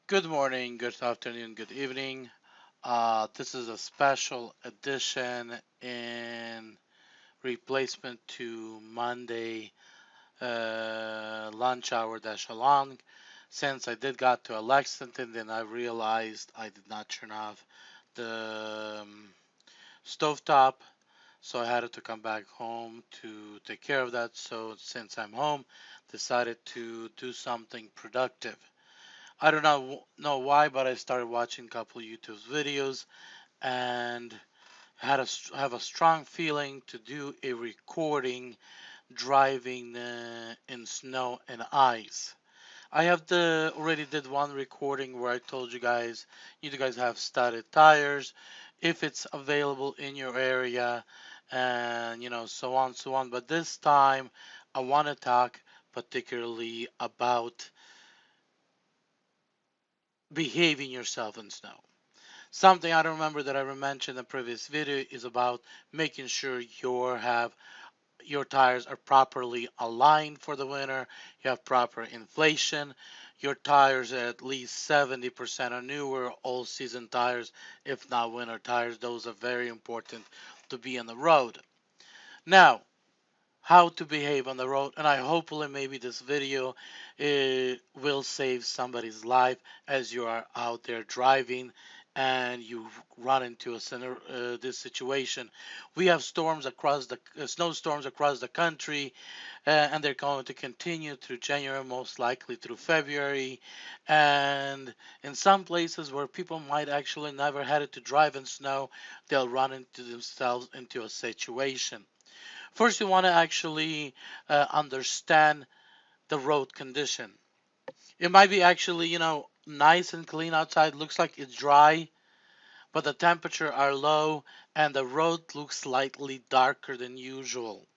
Good morning, good afternoon, good evening. This is a special edition in replacement to Monday lunch hour dash along. Since I did got to Lexington, then I realized I did not turn off the stovetop, so I had to come back home to take care of that. So since I'm home, decided to do something productive. I don't know why, but I started watching a couple YouTube videos and have a strong feeling to do a recording driving in snow and ice. I have already did one recording where I told you guys have studded tires, if it's available in your area, and so on so on. But this time, I want to talk particularly about behaving yourself in snow. Something I don't remember that I mentioned in the previous video is about making sure your tires are properly aligned for the winter. You have proper inflation. Your tires are at least 70% or newer, all season tires, if not winter tires. Those are very important to be on the road. Now, how to behave on the road, and I hopefully maybe this video will save somebody's life as you are out there driving and you run into this situation. We have storms across the snowstorms across the country, and they're going to continue through January, most likely through February, and in some places where people might actually never had to drive in snow, they'll run into themselves into a situation. First, you want to actually understand the road condition. It might be actually, nice and clean outside, looks like it's dry, but the temperature are low and the road looks slightly darker than usual.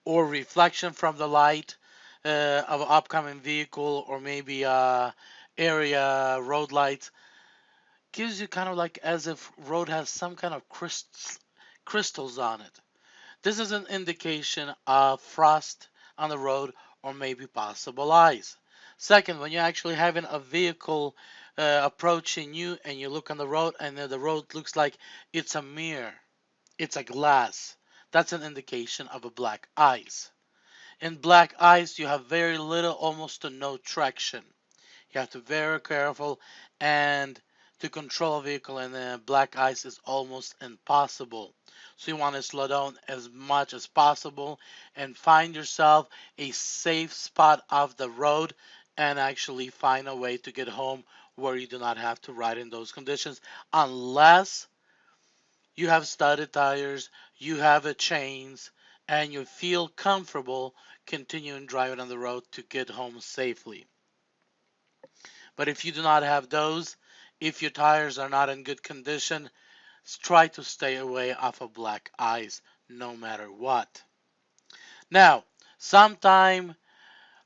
Or reflection from the light of an upcoming vehicle or maybe area road lights gives you kind of like as if road has some kind of crystals on it. This is an indication of frost on the road or maybe possible ice. Second, when you're actually having a vehicle approaching you and you look on the road and the road looks like it's a mirror, it's a glass, that's an indication of a black ice. In black ice, you have very little, almost to no traction. You have to be very careful, and to control a vehicle in black ice is almost impossible. So you want to slow down as much as possible and find yourself a safe spot off the road and actually find a way to get home where you do not have to ride in those conditions unless you have studded tires, you have a chains, and you feel comfortable continuing driving on the road to get home safely. But if you do not have those, if your tires are not in good condition, try to stay away off of black ice no matter what. Now, sometime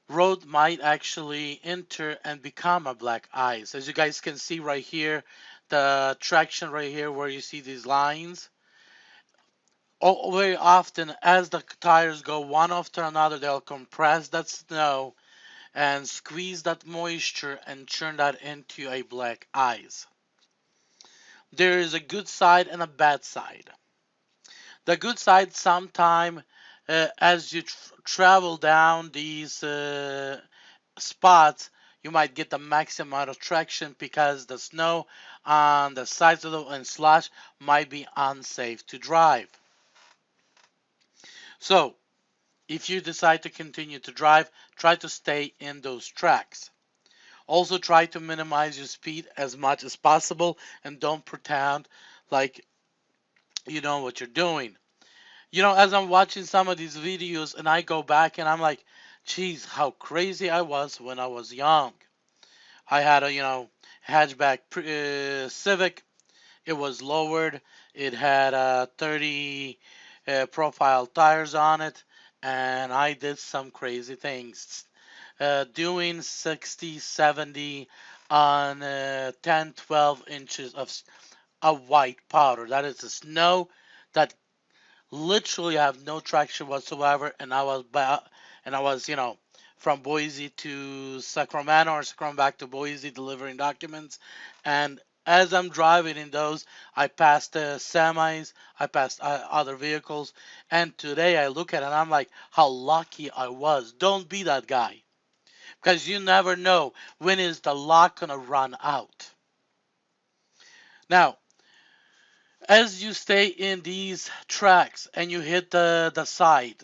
road might actually enter and become a black ice. As you guys can see right here, the traction right here where you see these lines. Very often as the tires go one after another, they'll compress that snow and squeeze that moisture and turn that into a black ice. There is a good side and a bad side. The good side, sometime as you travel down these spots, you might get the maximum amount of traction because the snow on the sides of the and slush might be unsafe to drive. So, if you decide to continue to drive, try to stay in those tracks. Also, try to minimize your speed as much as possible and don't pretend like you know what you're doing. As I'm watching some of these videos and I go back and I'm like, geez, how crazy I was when I was young. I had a, hatchback Civic. It was lowered. It had 30 profile tires on it. And I did some crazy things. Doing 60, 70 on 10, 12 inches of a white powder. That is the snow that literally have no traction whatsoever, and I was from Boise to Sacramento or Sacramento back to Boise delivering documents. And as I'm driving in those, I passed semis, I passed other vehicles. And today I look at it and I'm like, how lucky I was. Don't be that guy. Because you never know when is the luck going to run out. Now, as you stay in these tracks and you hit the side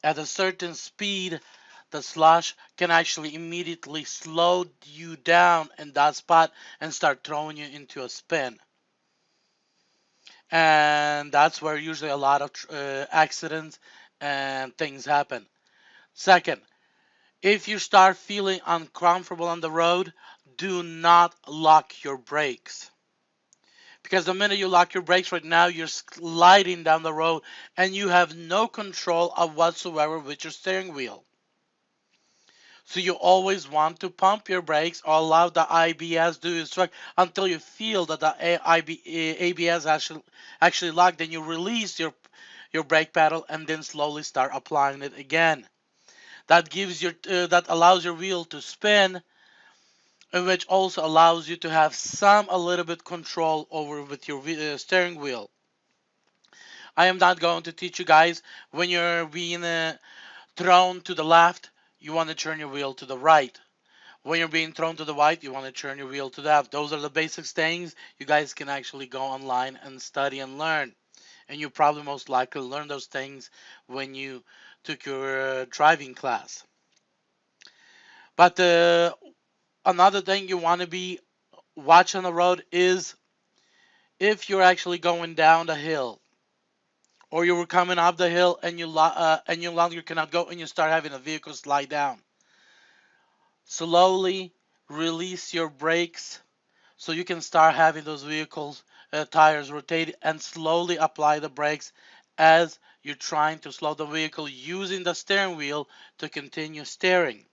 at a certain speed, the slush can actually immediately slow you down in that spot and start throwing you into a spin. And that's where usually a lot of accidents and things happen. Second, if you start feeling uncomfortable on the road, do not lock your brakes. Because the minute you lock your brakes right now, you're sliding down the road and you have no control of whatsoever with your steering wheel. So you always want to pump your brakes or allow the ABS to instruct until you feel that the ABS actually locked. Then you release your brake pedal and then slowly start applying it again. That allows your wheel to spin, which also allows you to have a little bit control over with your steering wheel. I am not going to teach you guys when you're being thrown to the left, you want to turn your wheel to the right. When you're being thrown to the right, you want to turn your wheel to the left. Those are the basic things you guys can actually go online and study and learn. And you probably most likely learn those things when you took your driving class. But another thing you want to be watching the road is if you're actually going down the hill or you were coming up the hill and you longer cannot go and you start having a vehicle slide down. Slowly release your brakes so you can start having those vehicles tires rotate and slowly apply the brakes as you're trying to slow the vehicle using the steering wheel to continue steering.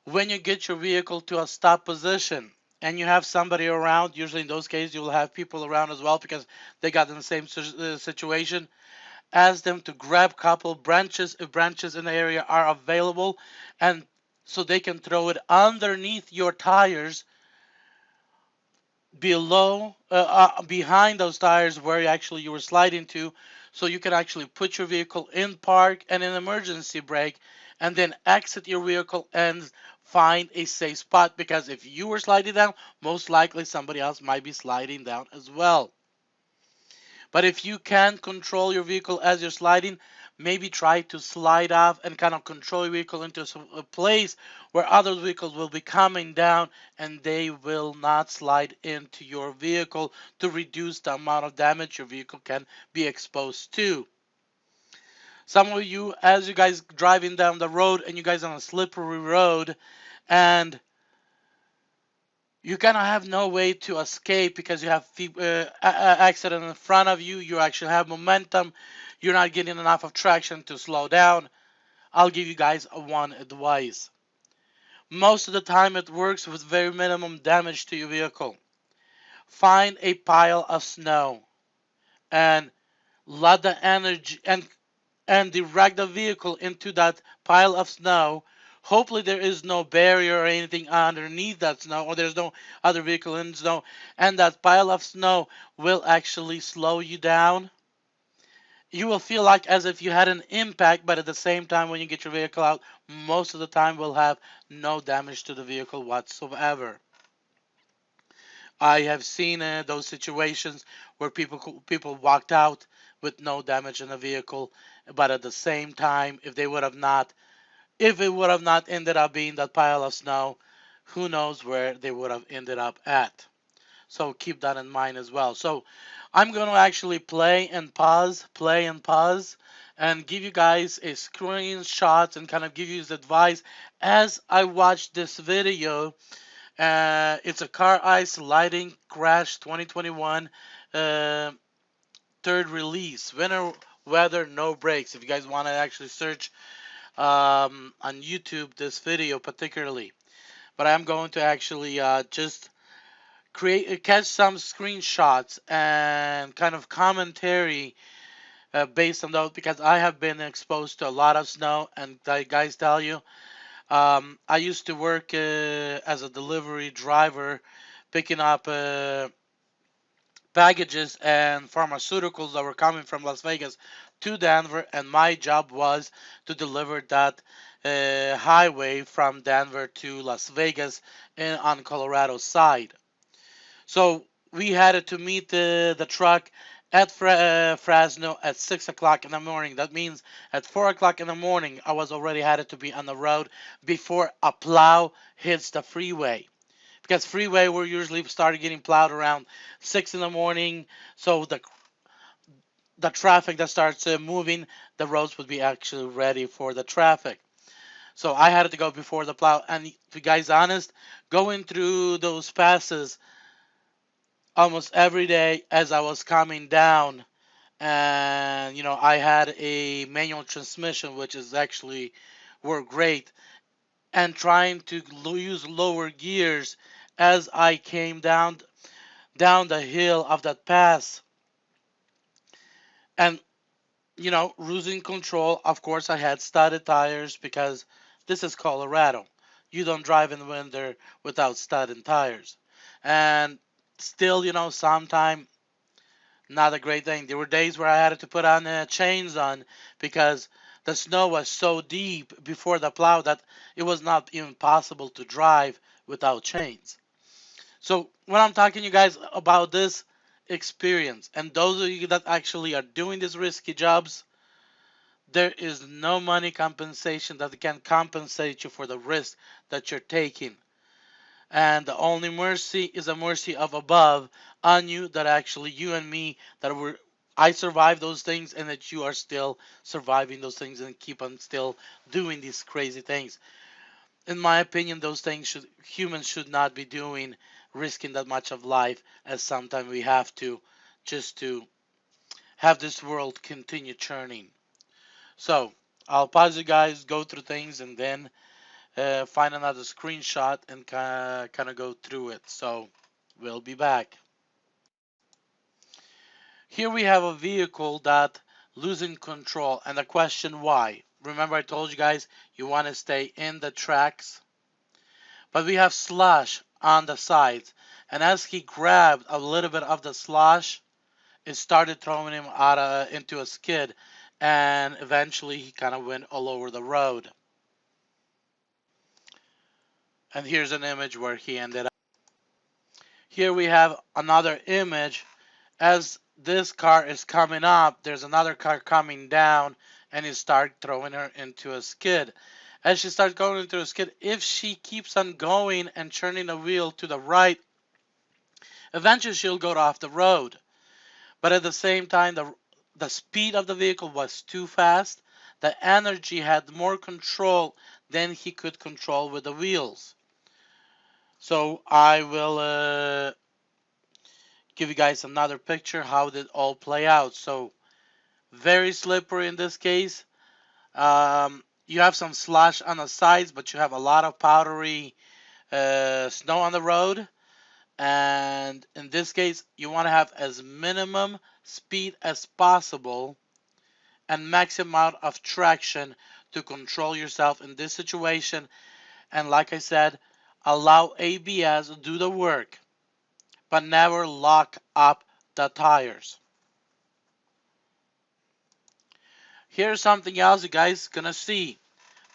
When you get your vehicle to a stop position and you have somebody around, usually in those cases you will have people around as well because they got in the same situation, ask them to grab a couple branches if branches in the area are available, and so they can throw it underneath your tires behind those tires where you were sliding to, so you can actually put your vehicle in park and in emergency brake and then exit your vehicle and find a safe spot, because if you were sliding down, most likely somebody else might be sliding down as well. But if you can control your vehicle as you're sliding, maybe try to slide off and kind of control your vehicle into a place where other vehicles will be coming down and they will not slide into your vehicle to reduce the amount of damage your vehicle can be exposed to. Some of you, as you guys driving down the road and you guys on a slippery road and you kind of have no way to escape because you have accident in front of you. You actually have momentum. You're not getting enough of traction to slow down. I'll give you guys one advice. Most of the time it works with very minimum damage to your vehicle. Find a pile of snow and let the energy and direct the vehicle into that pile of snow. Hopefully there is no barrier or anything underneath that snow, or there's no other vehicle in snow, and that pile of snow will actually slow you down. You will feel like as if you had an impact, but at the same time when you get your vehicle out, most of the time will have no damage to the vehicle whatsoever. I have seen those situations where people walked out with no damage in the vehicle, but at the same time, if it would have not ended up being that pile of snow, who knows where they would have ended up at. So keep that in mind as well. So I'm going to actually play and pause, and give you guys a screenshot and kind of give you this advice as I watch this video. It's a car ice lighting crash 2021 third release. Winter weather, no brakes. If you guys want to actually search on YouTube this video particularly, but I'm going to actually just catch some screenshots and kind of commentary based on those, because I have been exposed to a lot of snow, and the guys tell you, I used to work as a delivery driver, picking up packages and pharmaceuticals that were coming from Las Vegas to Denver, and my job was to deliver that highway from Denver to Las Vegas on Colorado side. So we had to meet the truck at Fresno at 6 o'clock in the morning. That means at 4 o'clock in the morning, I was already had to be on the road before a plow hits the freeway. Because freeway, we're usually started getting plowed around 6 in the morning. So the traffic that starts moving, the roads would be actually ready for the traffic. So I had to go before the plow. And to be guys honest, going through those passes almost every day as I was coming down, and I had a manual transmission, which is actually work great, and trying to use lower gears as I came down the hill of that pass, and losing control. Of course, I had studded tires because this is Colorado. You don't drive in the winter without studded tires, and still, sometime not a great thing. There were days where I had to put on chains on because the snow was so deep before the plow that it was not even possible to drive without chains. So when I'm talking to you guys about this experience, and those of you that actually are doing these risky jobs, there is no money compensation that can compensate you for the risk that you're taking. And the only mercy is a mercy of above on you, that actually you and me, that were I survived those things, and that you are still surviving those things and keep on still doing these crazy things. In my opinion, those things humans should not be doing, risking that much of life as sometimes we have to, just to have this world continue churning. So I'll pause you guys, go through things, and then find another screenshot and kind of go through it. So we'll be back. Here we have a vehicle that losing control, and the question why. Remember I told you guys you want to stay in the tracks, but we have slush on the sides, and as he grabbed a little bit of the slush, it started throwing him out into a skid, and eventually he kind of went all over the road. And here's an image where he ended up. Here we have another image. As this car is coming up, there's another car coming down, and he starts throwing her into a skid. As she starts going into a skid, if she keeps on going and turning the wheel to the right, eventually she'll go off the road. But at the same time, the speed of the vehicle was too fast. The energy had more control than he could control with the wheels. So I will give you guys another picture how did all play out. So very slippery in this case. You have some slush on the sides, but you have a lot of powdery snow on the road. And in this case, you want to have as minimum speed as possible and maximum amount of traction to control yourself in this situation. And like I said, allow ABS to do the work, but never lock up the tires. Here's something else you guys gonna see.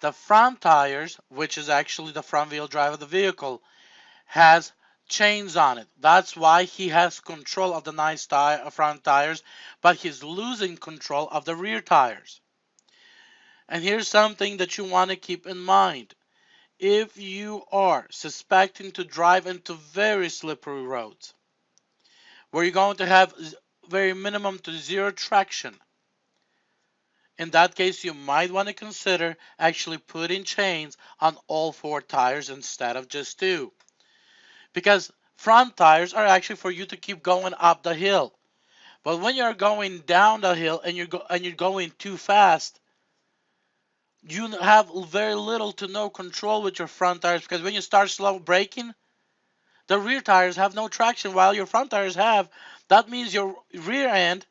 The front tires, which is actually the front wheel drive of the vehicle, has chains on it. That's why he has control of the nice front tires, but he's losing control of the rear tires. And here's something that you want to keep in mind. If you are suspecting to drive into very slippery roads, where you're going to have very minimum to zero traction, in that case, you might want to consider actually putting chains on all four tires instead of just two. Because front tires are actually for you to keep going up the hill. But when you're going down the hill and you're going too fast, you have very little to no control with your front tires, because when you start slow braking, the rear tires have no traction while your front tires have. That means your rear end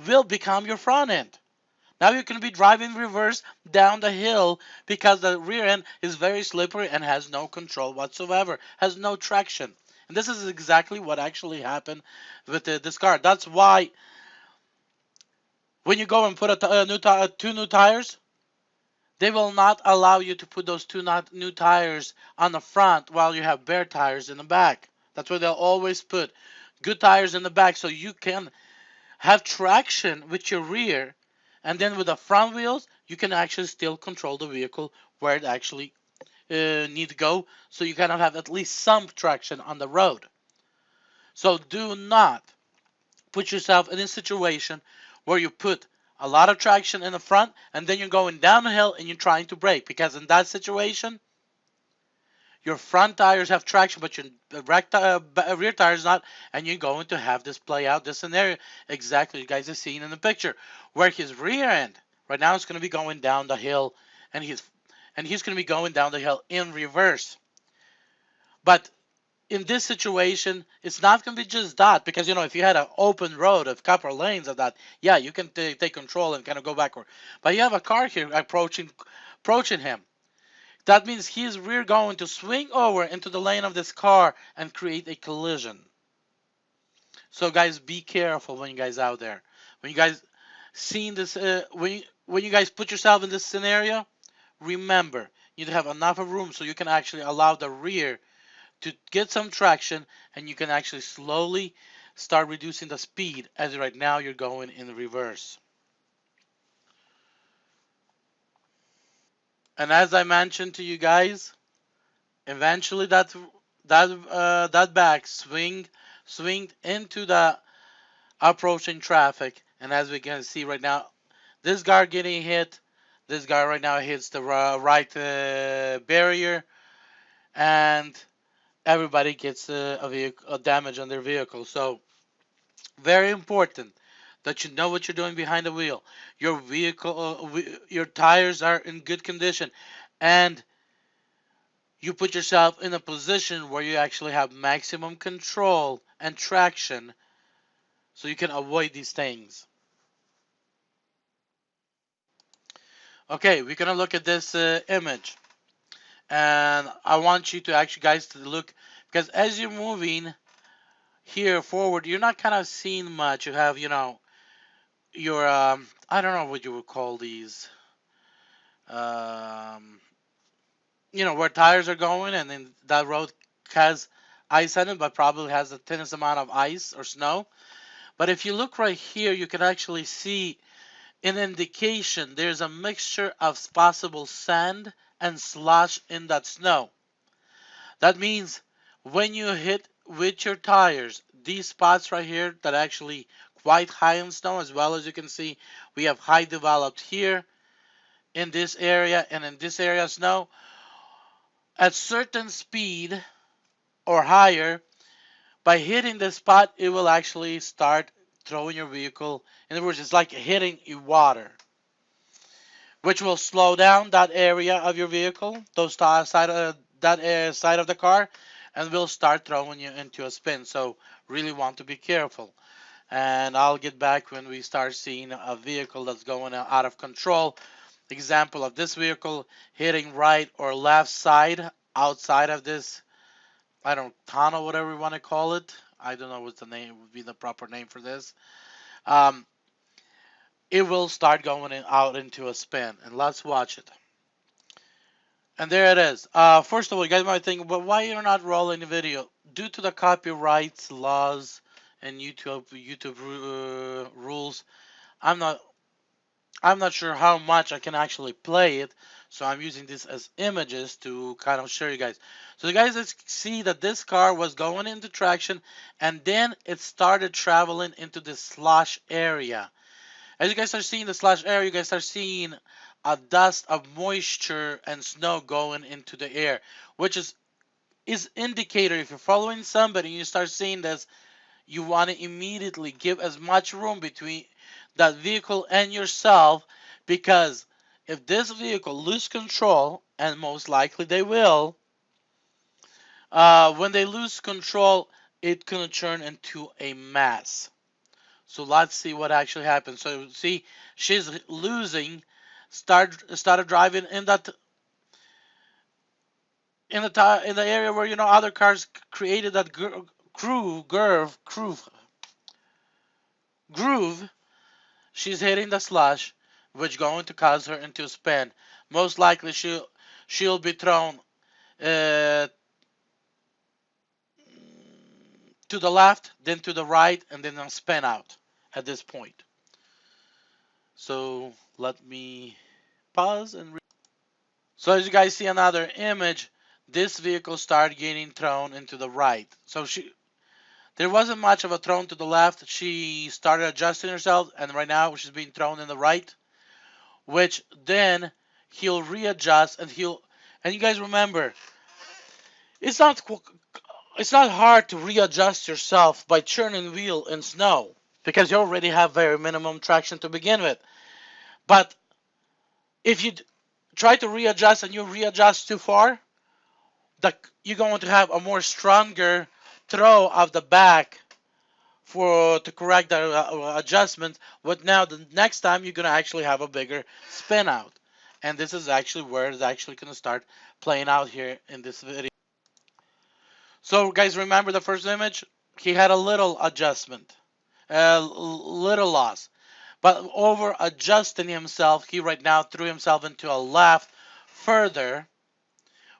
will become your front end. Now you can be driving reverse down the hill because the rear end is very slippery and has no control whatsoever, has no traction. And this is exactly what actually happened with this car. That's why when you go and put two new tires, they will not allow you to put those two not new tires on the front while you have bare tires in the back. That's why they'll always put good tires in the back so you can have traction with your rear, and then with the front wheels you can actually still control the vehicle where it actually need to go, so you kind of have at least some traction on the road. So do not put yourself in a situation where you put a lot of traction in the front and then you're going down the hill and you're trying to brake, because in that situation your front tires have traction but your rear tires not, and you're going to have this play out, this scenario exactly you guys are seeing in the picture, where his rear end right now is going to be going down the hill, and he's going to be going down the hill in reverse. But in this situation, it's not going to be just that, because if you had an open road of couple lanes of that, yeah, you can take control and kind of go backward. But you have a car here approaching him. That means his rear going to swing over into the lane of this car and create a collision. So guys, be careful when you guys out there. When you guys seeing this, when you guys put yourself in this scenario, remember you need to have enough of room so you can actually allow the rear to get some traction, and you can actually slowly start reducing the speed, as right now you're going in reverse. And as I mentioned to you guys, eventually that back swinged into the approaching traffic, and as we can see right now, this guy getting hit. This guy right now hits the right barrier, and everybody gets a damage on their vehicle. So very important that you know what you're doing behind the wheel. Your vehicle, your tires are in good condition, and you put yourself in a position where you actually have maximum control and traction, so you can avoid these things. Okay, we're gonna look at this image, and I want you to actually guys to look, because as you're moving here forward, you're not kind of seeing much. You have your I don't know what you would call these. Um, where tires are going, and then that road has ice on it, but probably has the thinnest amount of ice or snow. But if you look right here, you can actually see an indication there's a mixture of possible sand and slush in that snow. That means when you hit with your tires, these spots right here that are actually quite high in snow, as well as you can see, we have high developed here in this area and in this area of snow. At certain speed or higher, by hitting the spot, it will actually start throwing your vehicle. In other words, it's like hitting water, which will slow down that area of your vehicle, side of the car, and will start throwing you into a spin. So really want to be careful. And I'll get back when we start seeing a vehicle that's going out of control. Example of this vehicle hitting right or left side outside of this, I don't know, tunnel, whatever you want to call it. I don't know what the name would be, the proper name for this. Um, it will start going out into a spin, and let's watch it. And there it is. First of all, you guys might think, but why you're not rolling the video? Due to the copyright laws and YouTube rules, I'm not I'm not sure how much I can actually play it, so I'm using this as images to kind of show you guys. So you guys see that this car was going into traction, and then it started traveling into the slush area. As you guys are seeing the slush area, you guys are seeing a dust of moisture and snow going into the air, which is indicator. If you're following somebody and you start seeing this, you want to immediately give as much room between that vehicle and yourself, because if this vehicle lose control, and most likely they will, when they lose control, it can turn into a mess. So let's see what actually happens. So see, she's losing. Started driving in that in the area where other cars created that groove. She's hitting the slush, which going to cause her into a spin. Most likely she'll be thrown uh, to the left, then to the right, and then I'll spin out at this point. So let me pause and. So as you guys see another image, this vehicle started getting thrown into the right. So there wasn't much of a thrown to the left. She started adjusting herself, and right now she's being thrown in the right, which then he'll readjust and you guys remember, it's not it's not hard to readjust yourself by turning wheel in snow because you already have very minimum traction to begin with. But if you try to readjust and you readjust too far, you're going to have a more stronger throw of the back for to correct the adjustment. But now the next time you're gonna actually have a bigger spin out, and this is actually where it's actually gonna start playing out here in this video. So guys, remember the first image? He had a little adjustment, a little loss, but over adjusting himself, he right now threw himself into a left further,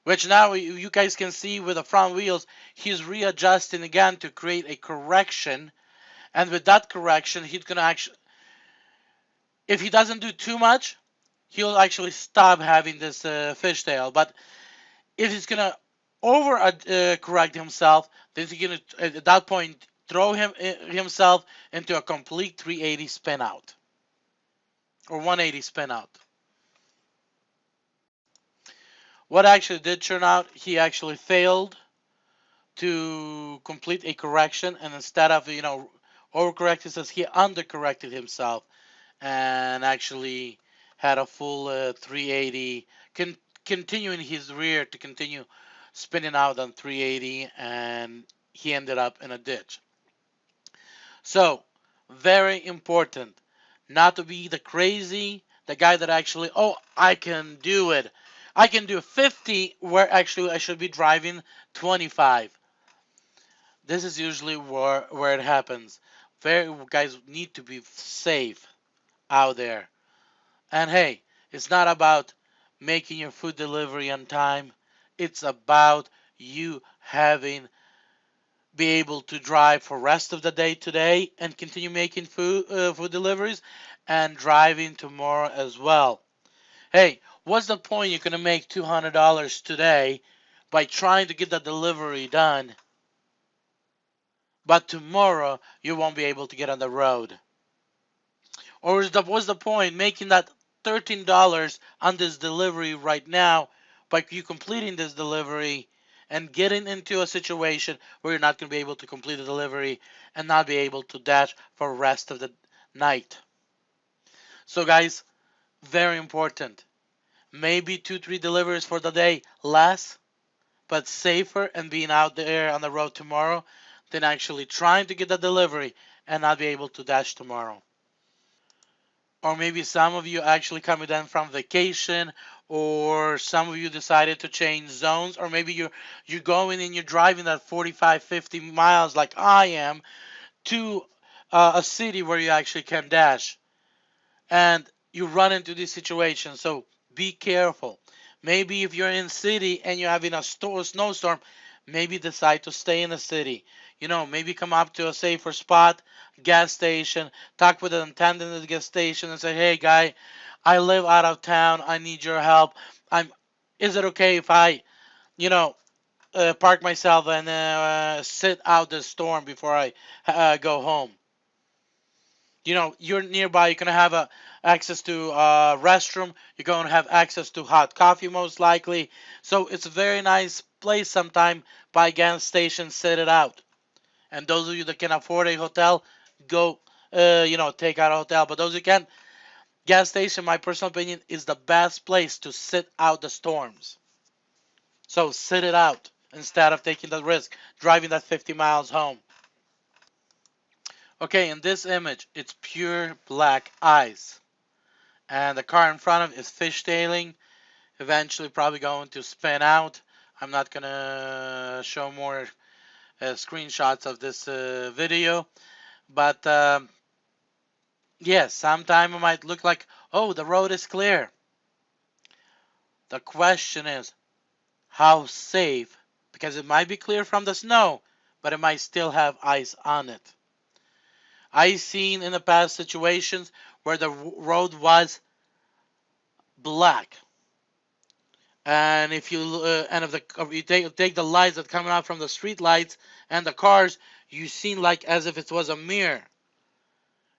which now you guys can see with the front wheels, he's readjusting again to create a correction. And with that correction, he's gonna actually, if he doesn't do too much, he'll actually stop having this fishtail. But if he's gonna over correct himself, then he's gonna at that point throw himself into a complete 380 spin out or 180 spin out. What actually did turn out, he actually failed to complete a correction, and instead of overcorrecting, says he undercorrected himself and actually had a full 380, continuing his rear to continue spinning out on 380, and he ended up in a ditch. So, very important not to be the guy that actually, oh, I can do it. I can do 50 where actually I should be driving 25. This is usually where it happens. Very guys need to be safe out there. And hey, it's not about making your food delivery on time. It's about you having be able to drive for rest of the day today and continue making food deliveries and driving tomorrow as well. Hey, what's the point you're gonna make $200 today by trying to get the delivery done, but tomorrow you won't be able to get on the road? Or what's the point making that $13 on this delivery right now by you completing this delivery and getting into a situation where you're not going to be able to complete the delivery and not be able to dash for the rest of the night? So guys, very important. Maybe 2-3 deliveries for the day, less, but safer and being out there on the road tomorrow than actually trying to get the delivery and not be able to dash tomorrow. Or maybe some of you actually coming down from vacation, or some of you decided to change zones, or maybe you're going and you're driving that 45 50 miles like I am to a city where you actually can dash, and you run into this situation. So be careful. Maybe if you're in city and you're having a snowstorm, maybe decide to stay in the city. Maybe come up to a safer spot, gas station, talk with an attendant at the gas station and say, "Hey, guy, I live out of town. I need your help. I'm. Is it okay if I, you know, park myself and sit out the storm before I go home?" You're nearby. You're gonna have access to restroom. You're gonna have access to hot coffee most likely. So it's a very nice place. Sometime by gas station, sit it out. And those of you that can afford a hotel, go. Take out a hotel. But those who can, gas station, my personal opinion, is the best place to sit out the storms. So sit it out instead of taking the risk driving that 50 miles home. Okay, in this image, it's pure black ice. And the car in front of it is fishtailing, eventually probably going to spin out. I'm not going to show more screenshots of this video, but yes, sometime it might look like, oh, the road is clear. The question is, how safe? Because it might be clear from the snow, but it might still have ice on it. I've seen in the past situations where the road was black, and if you take the lights that coming out from the street lights and the cars, you seen like as if it was a mirror.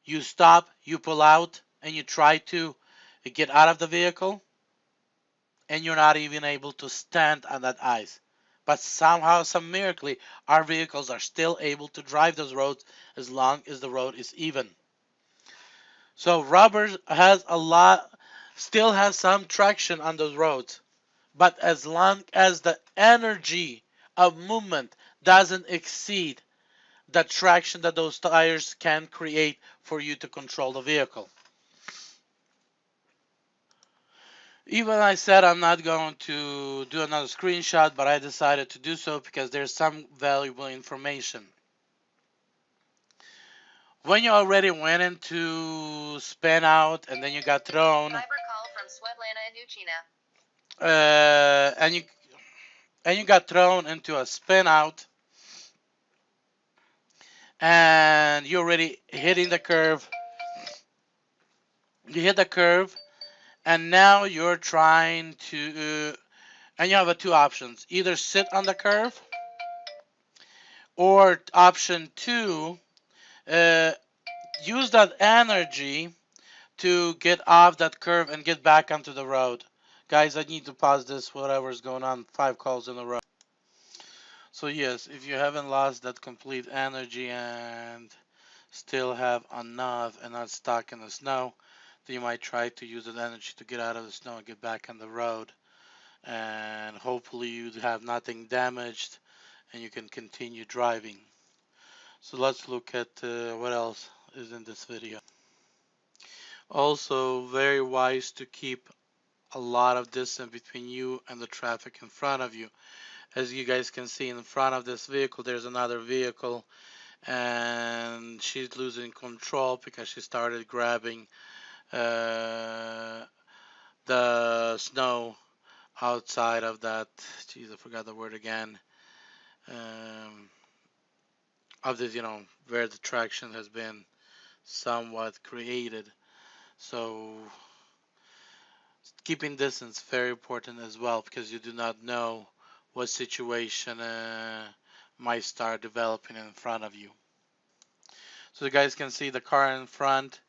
You stop, you pull out, and you try to get out of the vehicle, and you're not even able to stand on that ice. But somehow, some miracle, our vehicles are still able to drive those roads as long as the road is even. So rubber has a lot, still has some traction on those roads. But as long as the energy of movement doesn't exceed the traction that those tires can create for you to control the vehicle. Even I said I'm not going to do another screenshot, but I decided to do so because there's some valuable information. When you already went into spin out and then you got thrown, and you got thrown into a spin out, and you're already hitting the curve. You hit the curve, and now you're trying to, and you have two options: either sit on the curve, or option two, uh, use that energy to get off that curve and get back onto the road. Guys, I need to pause this, whatever's going on, 5 calls in a row. So yes, if you haven't lost that complete energy and still have enough and not stuck in the snow, then you might try to use that energy to get out of the snow and get back on the road. And hopefully you have nothing damaged and you can continue driving. So let's look at what else is in this video. Also, very wise to keep a lot of distance between you and the traffic in front of you. As you guys can see in front of this vehicle, there's another vehicle, and she's losing control because she started grabbing uh, the snow outside of that. Jeez, I forgot the word again. Um, of this, where the traction has been somewhat created. So keeping distance very important as well because you do not know what situation might start developing in front of you. So you guys can see the car in front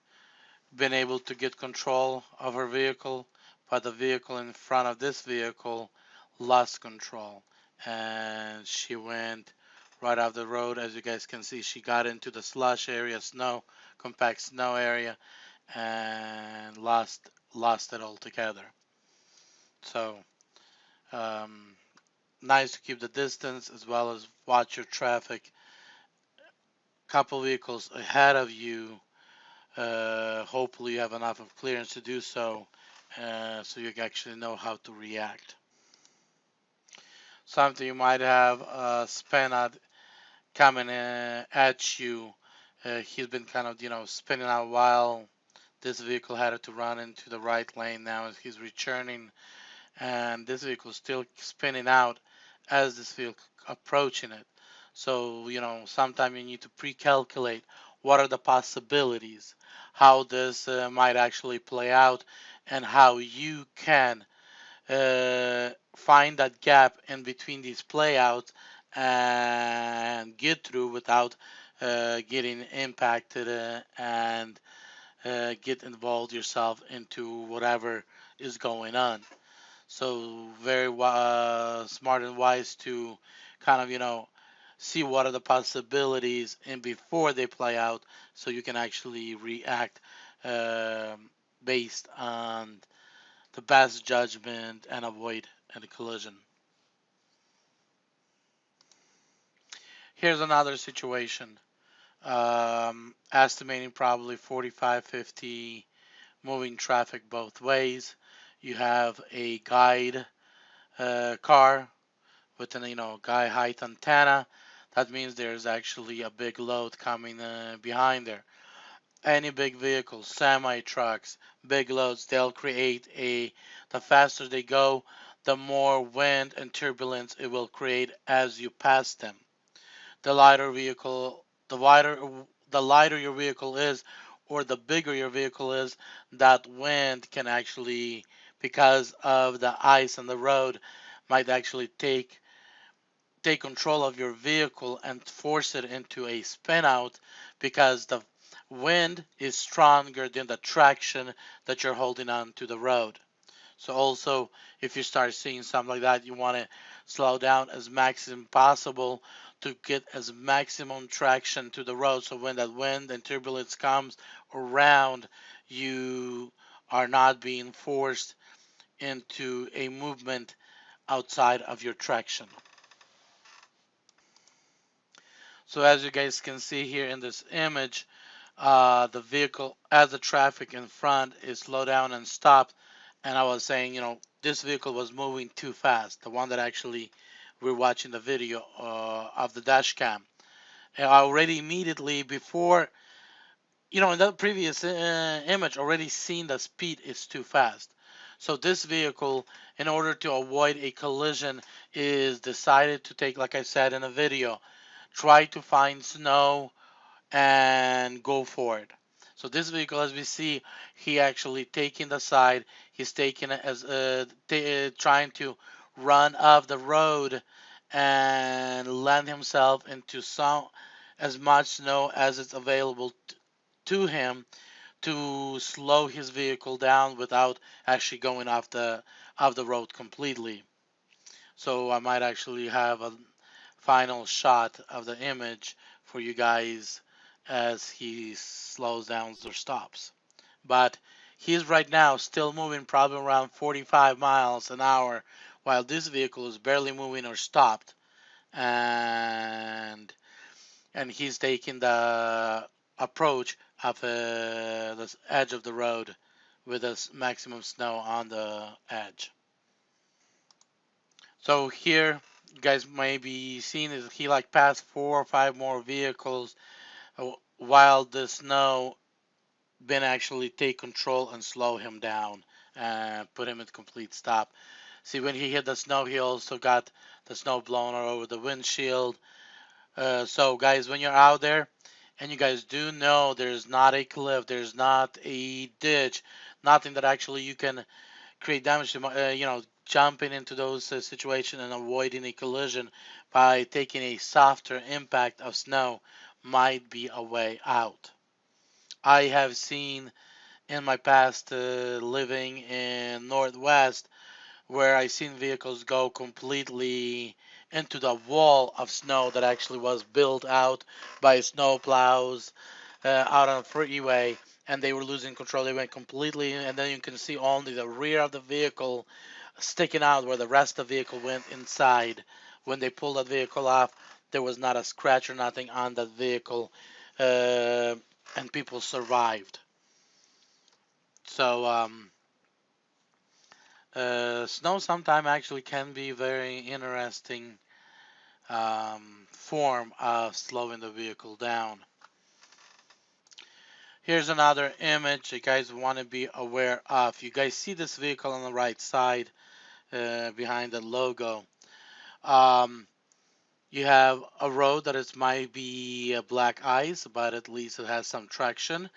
been able to get control of her vehicle, but the vehicle in front of this vehicle lost control and she went right off the road. As you guys can see, she got into the slush area, snow, compact snow area, and lost it altogether. So um, nice to keep the distance as well as watch your traffic. Couple vehicles ahead of you. Hopefully you have enough of clearance to do so, so you actually know how to react. Something you might have spin out coming at you. He's been kind of spinning out while this vehicle had to run into the right lane. Now he's returning, and this vehicle is still spinning out as this vehicle approaching it. So, sometimes you need to pre-calculate what are the possibilities, how this might actually play out, and how you can find that gap in between these playouts and get through without getting impacted and get involved yourself into whatever is going on. So very smart and wise to kind of see what are the possibilities and before they play out, so you can actually react based on the best judgment and avoid any collision. Here's another situation. estimating probably 45, 50 moving traffic both ways. You have a guide car with an guy height antenna. That means there's actually a big load coming behind there. Any big vehicles, semi trucks, big loads, they'll create a. The faster they go, the more wind and turbulence it will create as you pass them. The lighter vehicle, the lighter your vehicle is, or the bigger your vehicle is, that wind can actually, because of the ice on the road, might actually take control of your vehicle and force it into a spin out because the wind is stronger than the traction that you're holding on to the road. So also, if you start seeing something like that, you want to slow down as maximum possible to get as maximum traction to the road. So when that wind and turbulence comes around, you are not being forced into a movement outside of your traction. So as you guys can see here in this image, the vehicle, as the traffic in front is slowed down and stopped, and I was saying, this vehicle was moving too fast. The one that actually we're watching the video of the dash cam. And I already immediately before, in the previous image, already seen the speed is too fast. So this vehicle, in order to avoid a collision, is decided to take, like I said in the video, try to find snow and go for it. So this vehicle, as we see, he actually taking the side. He's taking it as trying to run off the road and land himself into some as much snow as it's available to him to slow his vehicle down without actually going off the road completely. So I might actually have a final shot of the image for you guys as he slows down or stops. But he's right now still moving probably around 45 miles an hour while this vehicle is barely moving or stopped. And he's taking the approach of the edge of the road with a maximum snow on the edge. So here, you guys may be seeing is he like passed 4 or 5 more vehicles while the snow been actually take control and slow him down and put him at complete stop. See, when he hit the snow, he also got the snow blown all over the windshield. So guys, when you're out there, and you guys do know there's not a cliff, there's not a ditch, nothing that actually you can create damage to, jumping into those situations and avoiding a collision by taking a softer impact of snow might be a way out. I have seen in my past living in Northwest where I seen vehicles go completely into the wall of snow that actually was built out by snow plows out on the freeway, and they were losing control. They went completely, and then you can see only the rear of the vehicle sticking out where the rest of the vehicle went inside. When they pulled that vehicle off, there was not a scratch or nothing on that vehicle, uh, and people survived. So snow sometimes actually can be very interesting form of slowing the vehicle down. Here's another image you guys want to be aware of. You guys see this vehicle on the right side behind the logo. Um, you have a road that is might be black ice, but at least it has some traction.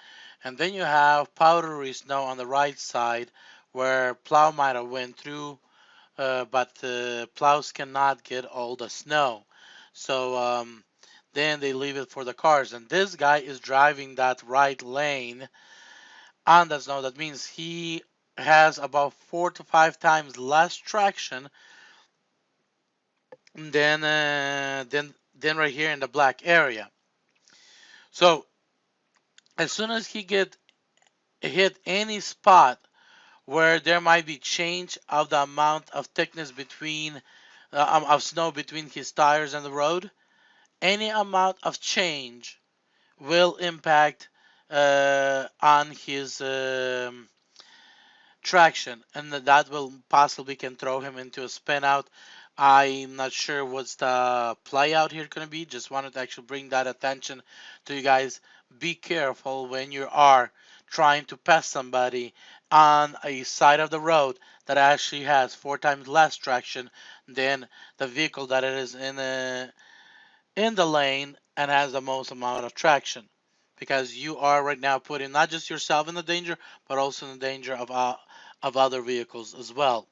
And then you have powdery snow on the right side where plow might have went through, but the plows cannot get all the snow. So then they leave it for the cars. And this guy is driving that right lane on the snow. That means he has about 4 to 5 times less traction than right here in the black area. So as soon as he get hit any spot where there might be change of the amount of thickness between of snow between his tires and the road, any amount of change will impact on his traction, and that will possibly can throw him into a spin out. I'm not sure what's the play out here going to be. Just wanted to actually bring that attention to you guys. Be careful when you are trying to pass somebody on a side of the road that actually has 4 times less traction than the vehicle that it is in the lane and has the most amount of traction, because you are right now putting not just yourself in the danger but also in the danger of other vehicles as well.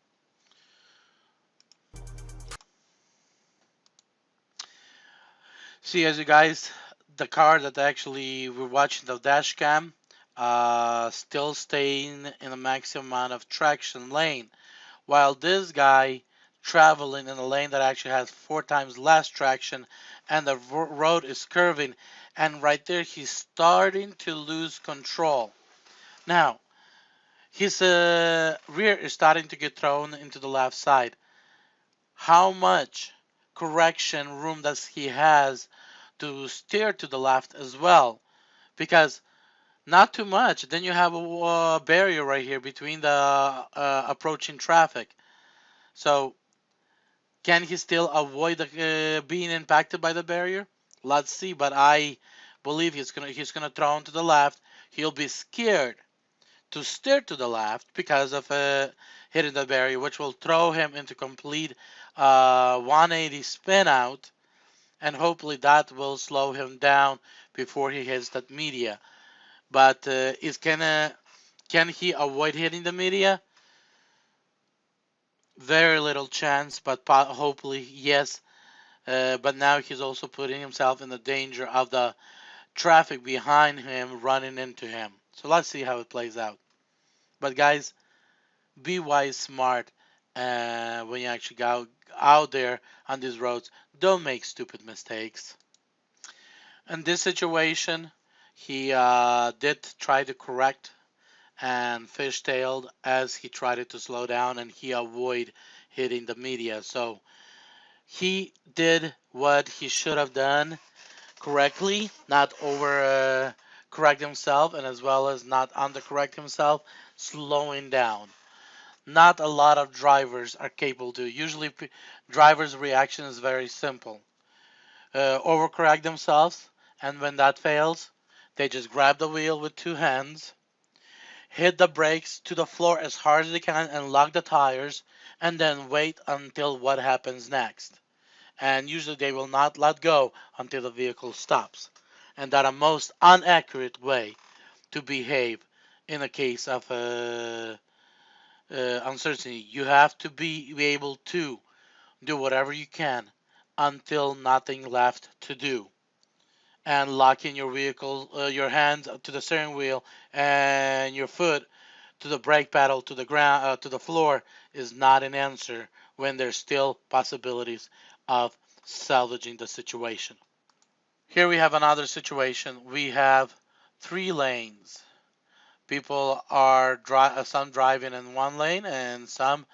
See, as you guys, the car that actually we're watching the dash cam, still staying in a maximum amount of traction lane, while this guy traveling in a lane that actually has 4 times less traction, and the road is curving, and right there he's starting to lose control. Now his rear is starting to get thrown into the left side. How much correction room does he has to steer to the left as well? Because not too much. Then you have a barrier right here between the approaching traffic. So can he still avoid being impacted by the barrier? Let's see. But I believe he's gonna throw to the left. He'll be scared to steer to the left because of hitting the barrier, which will throw him into complete 180 spin out, and hopefully that will slow him down before he hits that media. But can he avoid hitting the media? Very little chance, but hopefully yes. But now he's also putting himself in the danger of the traffic behind him running into him. So let's see how it plays out. But guys, be wise, smart when you actually go out there on these roads. Don't make stupid mistakes. In this situation, he did try to correct and fishtailed as he tried to slow down, and he avoid hitting the media. So he did what he should have done correctly, not over correct himself, and as well as not under correct himself, slowing down. Not a lot of drivers are capable to. Usually, drivers' reaction is very simple. Overcorrect themselves, and when that fails, they just grab the wheel with 2 hands, hit the brakes to the floor as hard as they can, and lock the tires, and then wait until what happens next. And usually, they will not let go until the vehicle stops. And that a most inaccurate way to behave in a case of uncertainty. You have to be able to do whatever you can until nothing left to do. And locking your vehicle, your hands to the steering wheel and your foot to the brake pedal to the ground, to the floor is not an answer when there's still possibilities of salvaging the situation. Here we have another situation. We have 3 lanes. People are some driving in one lane and some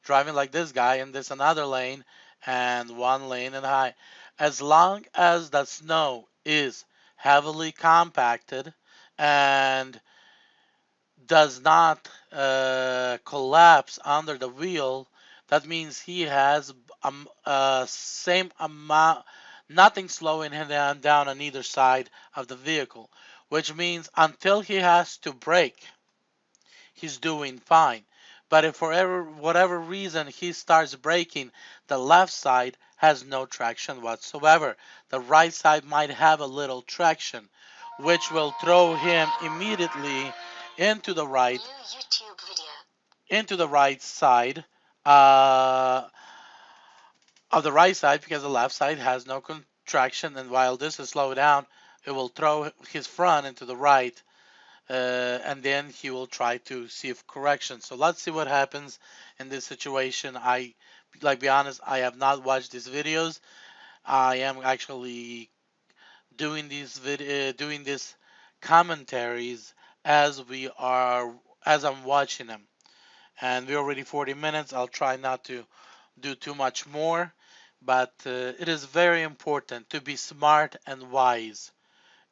driving like this guy in this another lane and one lane in high. As long as the snow is heavily compacted and does not collapse under the wheel, that means he has same amount, nothing slowing him down on either side of the vehicle, which means until he has to brake, he's doing fine. But if for whatever reason he starts braking, the left side has no traction whatsoever. The right side might have a little traction, which will throw him immediately into the right side uh, of the right side, because the left side has no contraction, and while this is slowed down, it will throw his front into the right, and then he will try to see if correction. So let's see what happens in this situation. Be honest, I have not watched these videos. I am actually doing these commentaries as I'm watching them. And we're already 40 minutes. I'll try not to do too much more, but it is very important to be smart and wise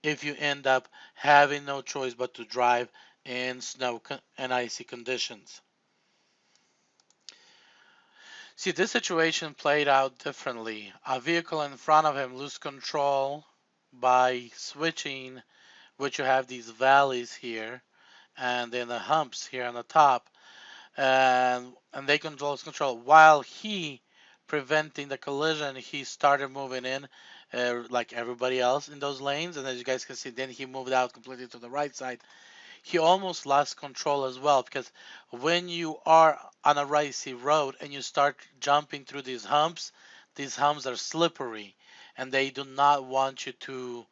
if you end up having no choice but to drive in snow and icy conditions. See, this situation played out differently. A vehicle in front of him lose control by switching, which you have these valleys here and then the humps here on the top, and they control while he preventing the collision. He started moving in like everybody else in those lanes, and as you guys can see, then he moved out completely to the right side. He almost lost control as well, because when you are on a icy road and you start jumping through these humps are slippery, and they do not want you to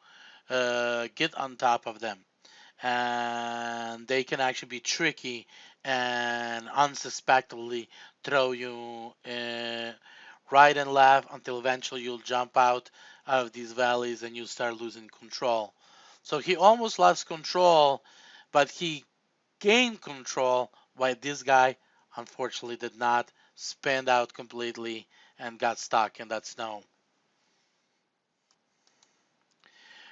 get on top of them, and they can actually be tricky and unsuspectedly throw you right and left until eventually you'll jump out of these valleys and you start losing control. So he almost lost control, but he gained control while this guy unfortunately did not spin out completely and got stuck in that snow.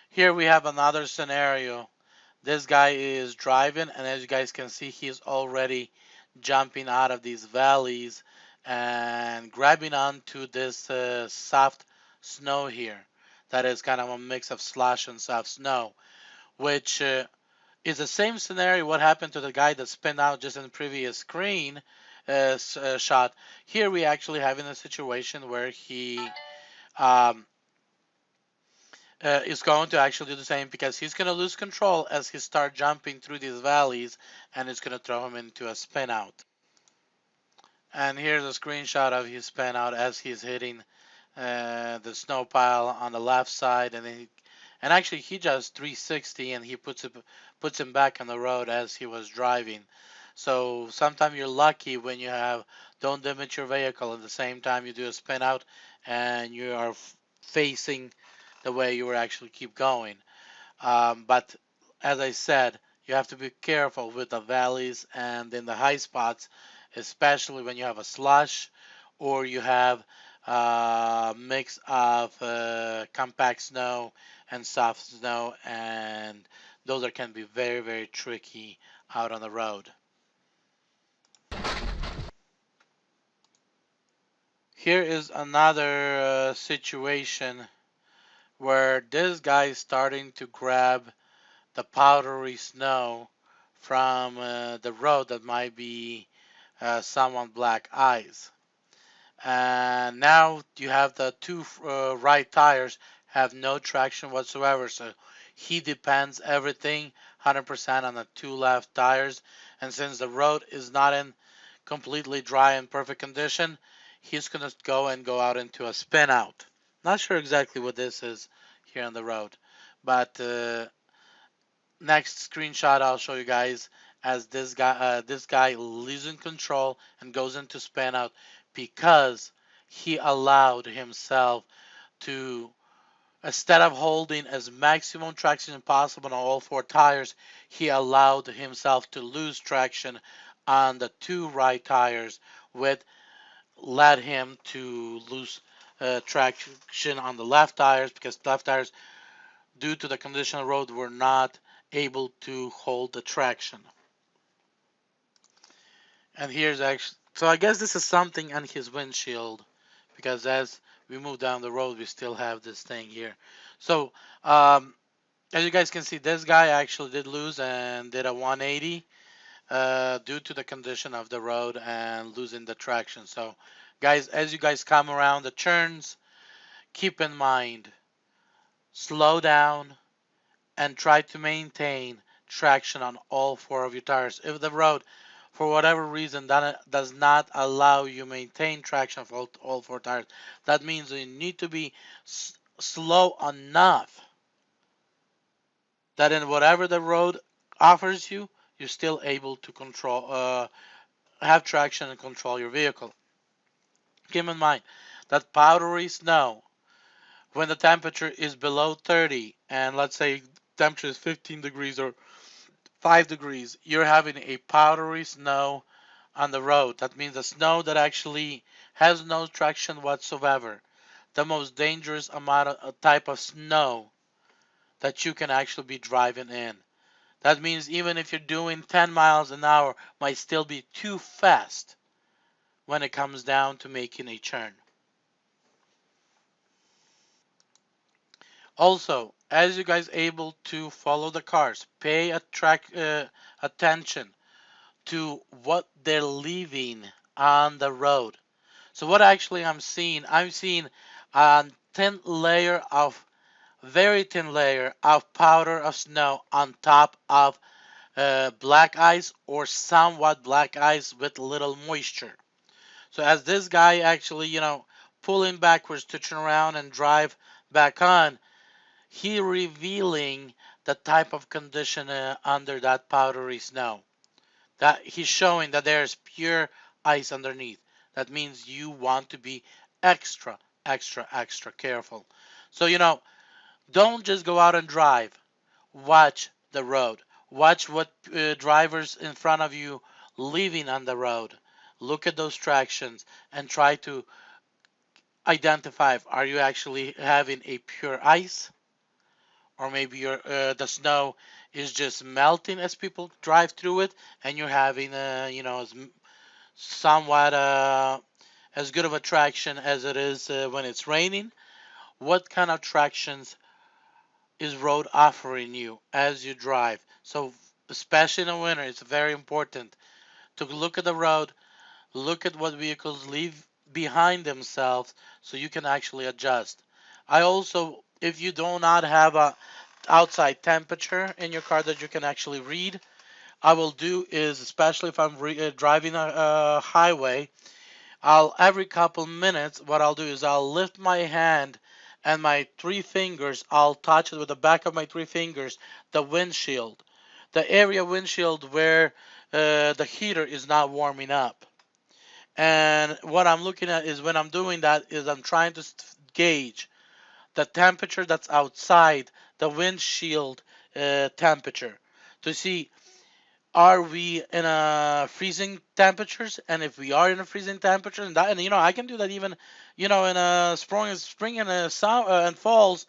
Here we have another scenario. This guy is driving, and as you guys can see, he's already jumping out of these valleys and grabbing onto this soft snow here. That is kind of a mix of slush and soft snow, which is the same scenario what happened to the guy that spun out just in the previous screen shot. Here we actually having a situation where he um, is going to actually do the same, because he's going to lose control as he start jumping through these valleys, and it's going to throw him into a spin out. And here's a screenshot of his spin out as he's hitting the snow pile on the left side, and actually he just 360 and he puts him back on the road as he was driving. So sometimes you're lucky when you have don't damage your vehicle at the same time you do a spin out and you are facing the way you were actually keep going. But as I said, you have to be careful with the valleys and in the high spots, especially when you have a slush or you have a mix of compact snow and soft snow, and those can be very, very tricky out on the road. Here is another situation where this guy is starting to grab the powdery snow from the road that might be someone black eyes. And now you have the two right tires have no traction whatsoever. So he depends everything 100% on the two left tires. And since the road is not in completely dry and perfect condition, he's going to go out into a spin out. Not sure exactly what this is here on the road, but next screenshot I'll show you guys as this guy losing control and goes into spin out because he allowed himself to, instead of holding as maximum traction as possible on all four tires, he allowed himself to lose traction on the two right tires, which led him to lose traction on the left tires, because left tires, due to the condition of the road, were not able to hold the traction. And here's actually, so I guess this is something on his windshield, because as we move down the road, we still have this thing here. So as you guys can see, this guy actually did lose and did a 180 due to the condition of the road and losing the traction. So guys, as you guys come around the turns, keep in mind, slow down and try to maintain traction on all four of your tires. If the road, for whatever reason, does not allow you maintain traction for all four tires, that means you need to be slow enough that in whatever the road offers you, you're still able to have traction and control your vehicle. Keep in mind that powdery snow, when the temperature is below 30, and let's say temperature is 15 degrees or 5 degrees, you're having a powdery snow on the road. That means the snow that actually has no traction whatsoever. The most dangerous amount of type of snow that you can actually be driving in. That means even if you're doing 10 miles an hour, might still be too fast when it comes down to making a turn. Also, as you guys able to follow the cars, pay attention to what they're leaving on the road. So what actually I'm seeing a very thin layer of powder of snow on top of black ice or somewhat black ice with little moisture. So as this guy actually, pulling backwards to turn around and drive back on, he revealing the type of condition under that powdery snow. That he's showing that there's pure ice underneath. That means you want to be extra, extra, extra careful. So, don't just go out and drive. Watch the road. Watch what drivers in front of you leaving on the road. Look at those tractions and try to identify if are you actually having a pure ice, or maybe the snow is just melting as people drive through it, and you're having somewhat as good of a traction as it is when it's raining. What kind of tractions is road offering you as you drive? So especially in the winter, it's very important to look at the road, look at what vehicles leave behind themselves so you can actually adjust. I also, if you do not have a outside temperature in your car that you can actually read, I will do is, especially if I'm driving a highway, I'll every couple minutes what I'll do is I'll lift my hand and my three fingers, I'll touch it with the back of my three fingers, the windshield, the area windshield where the heater is not warming up. And what I'm looking at is when I'm doing that is I'm trying to gauge the temperature that's outside the windshield temperature to see are we in a freezing temperatures, and if we are in a freezing temperature, and I can do that even in a spring and a summer and falls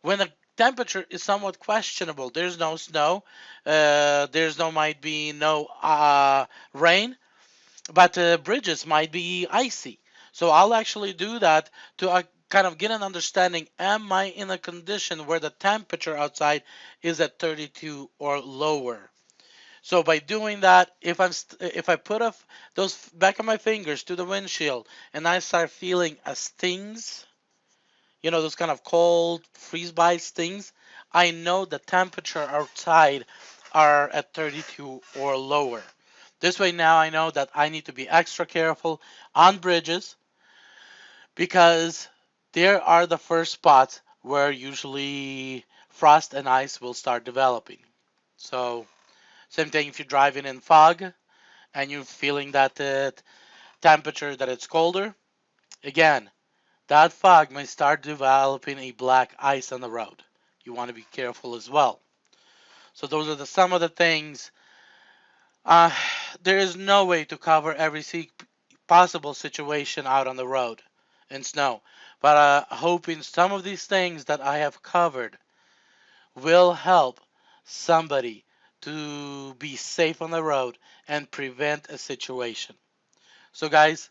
when the temperature is somewhat questionable. There's no snow, there's no might be no rain, but bridges might be icy. So I'll actually do that to kind of get an understanding. Am I in a condition where the temperature outside is at 32 or lower? So by doing that, if I put those back of my fingers to the windshield and I start feeling a stings, those kind of cold freeze by stings, I know the temperature outside are at 32 or lower. This way now I know that I need to be extra careful on bridges because there are the first spots where usually frost and ice will start developing. So same thing if you're driving in fog and you're feeling that temperature that it's colder. Again, that fog may start developing a black ice on the road. You want to be careful as well. So those are some of the things. Uh, there is no way to cover every possible situation out on the road in snow. But hoping some of these things that I have covered will help somebody to be safe on the road and prevent a situation. So guys,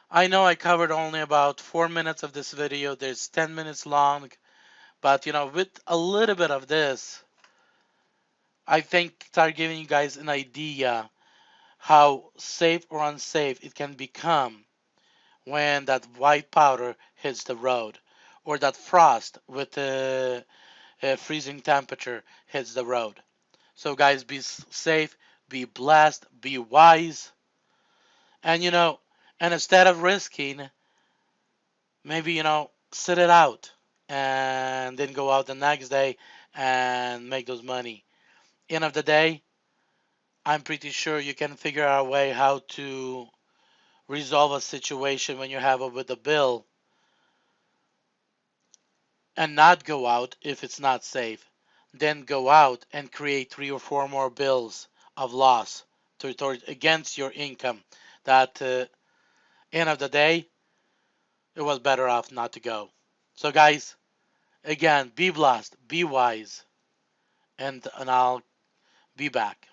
I know I covered only about 4 minutes of this video. There's 10 minutes long, but with a little bit of this, I think start giving you guys an idea how safe or unsafe it can become when that white powder hits the road, or that frost with the freezing temperature hits the road. So guys, be safe, be blessed, be wise, and and instead of risking, maybe sit it out and then go out the next day and make those money. End of the day, I'm pretty sure you can figure out a way how to resolve a situation when you have it with a bill and not go out if it's not safe. Then go out and create 3 or 4 more bills of loss against your income. That end of the day, it was better off not to go. So guys, Again, be blessed, be wise, and I'll be back.